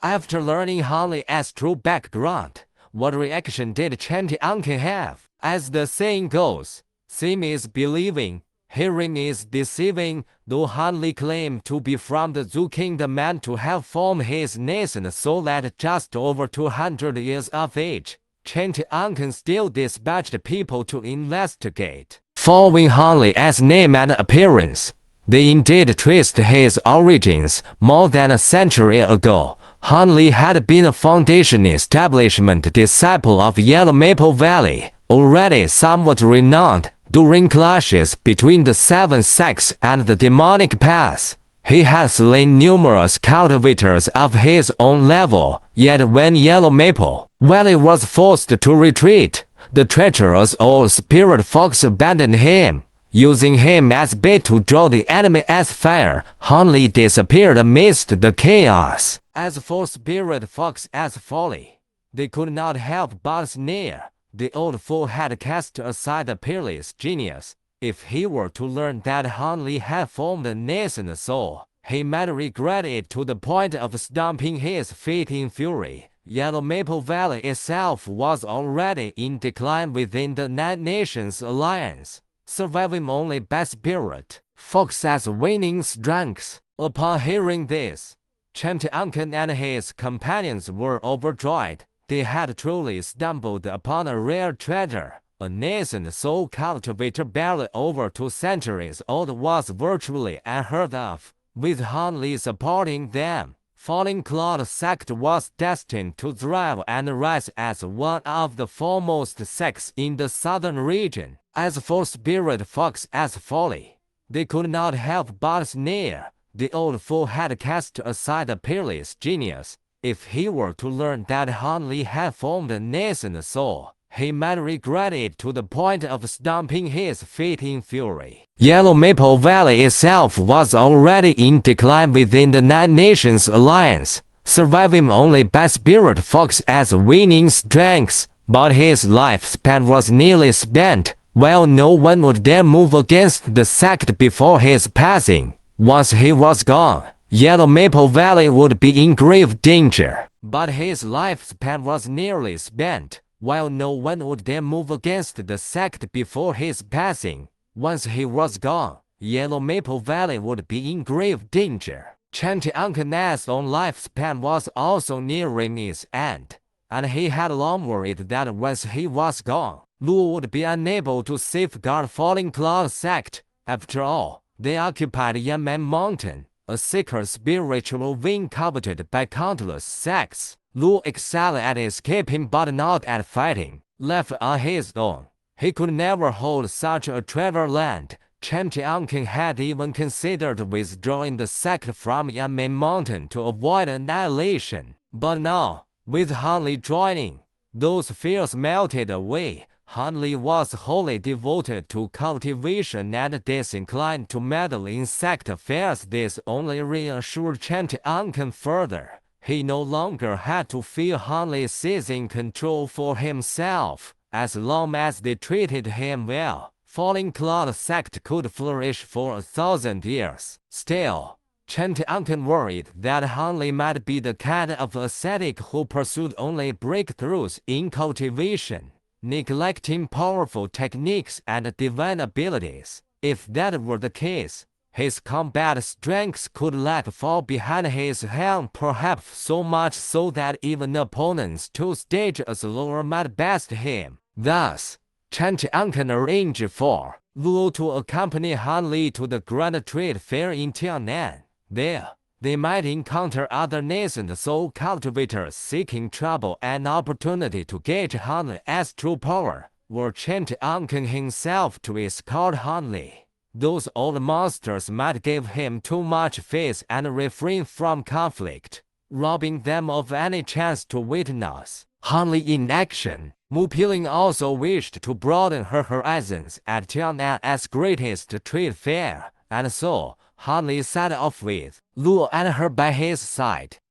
After learning Han Li's true background, what reaction did Cheng Tiankun have? As the saying goes, seeing is believing, hearing is deceiving. Though Han Li claimed to be from the Zhou kingdom and to have formed his nascent soul at just over 200 years of age, Cheng Tiankun still dispatched people to investigate. Following Han Li's name and appearance, they indeed traced his origins. More than a century ago, Han Li had been a foundation establishment disciple of Yellow Maple Valley, already somewhat renowned. During clashes between the seven sects and the demonic paths, he had slain numerous cultivators of his own level. Yet when Yellow Maple Valley was forced to retreat, the treacherous old spirit fox abandoned him. Using him as bait to draw the enemy's fire, Han Li disappeared amidst the chaos. As for Spirit Fox's folly, they could not help but sneer. The old fool had cast aside the peerless genius. If he were to learn that Han Li had formed a nascent soul, he might regret it to the point of stomping his feet in fury. Yellow Maple Valley itself was already in decline within the Nine Nations Alliance, surviving only by Spirit Fox's waning strength. Upon hearing this, Cheng Tiankun and his companions were overjoyed. They had truly stumbled upon a rare treasure. A nascent soul cultivator barely over 2 centuries old was virtually unheard of. With Han Li supporting them, Falling Cloud sect was destined to thrive and rise as one of the foremost sects in the southern region. As for Spirit Fox's folly, they could not help but sneer. The old fool had cast aside the peerless genius. If he were to learn that Han Li had formed a nascent soul, he might regret it to the point of stomping his feet in fury. Yellow Maple Valley itself was already in decline within the Nine Nations Alliance, surviving only by Spirit Fox's waning strength. But his lifespan was nearly spent, while no one would dare move against the sect before his passing. Once he was gone, Yellow Maple Valley would be in grave danger. But his lifespan was nearly spent, while no one would dare move against the sect before his passing. Once he was gone, Yellow Maple Valley would be in grave danger. Cheng Tiankun's own lifespan was also nearing its end, and he had long worried that once he was gone, Luo would be unable to safeguard Falling Cloud sect. After all, they occupied Yanmen Mountain, a sacred spiritual vein coveted by countless sects. Luo excelled at escaping but not at fighting. Left on his own, he could never hold such a treasure land. Cheng Tiankun had even considered withdrawing the sect from Yanmen Mountain to avoid annihilation. But now, with Han Li joining, those fears melted away. Han Li was wholly devoted to cultivation and disinclined to meddle in sect affairs. This only reassured Cheng Tiankun further. He no longer had to fear Han Li seizing control for himself. As long as they treated him well, Falling Cloud sect could flourish for 1,000 years. Still, Cheng Tiankun worried that Han Li might be the kind of ascetic who pursued only breakthroughs in cultivation, neglecting powerful techniques and divine abilities. If that were the case, his combat strength could lag far behind his helm, perhaps so much so that even opponents 2 stages lower might best him. Thus, Cheng Tiankun arranged for Luo to accompany Han Li to the Grand Trade Fair in Tiannan. There, they might encounter other nascent soul cultivators seeking trouble, an opportunity to gauge Han Li's true power. Were Cheng Tiankun himself to escort Han Li, those old monsters might give him too much face and refrain from conflict, robbing them of any chance to witness Han Li in action. Mu Piling also wished to broaden her horizons at Tiannan's greatest trade fair, and so Han Li set off with Luo and her by his side.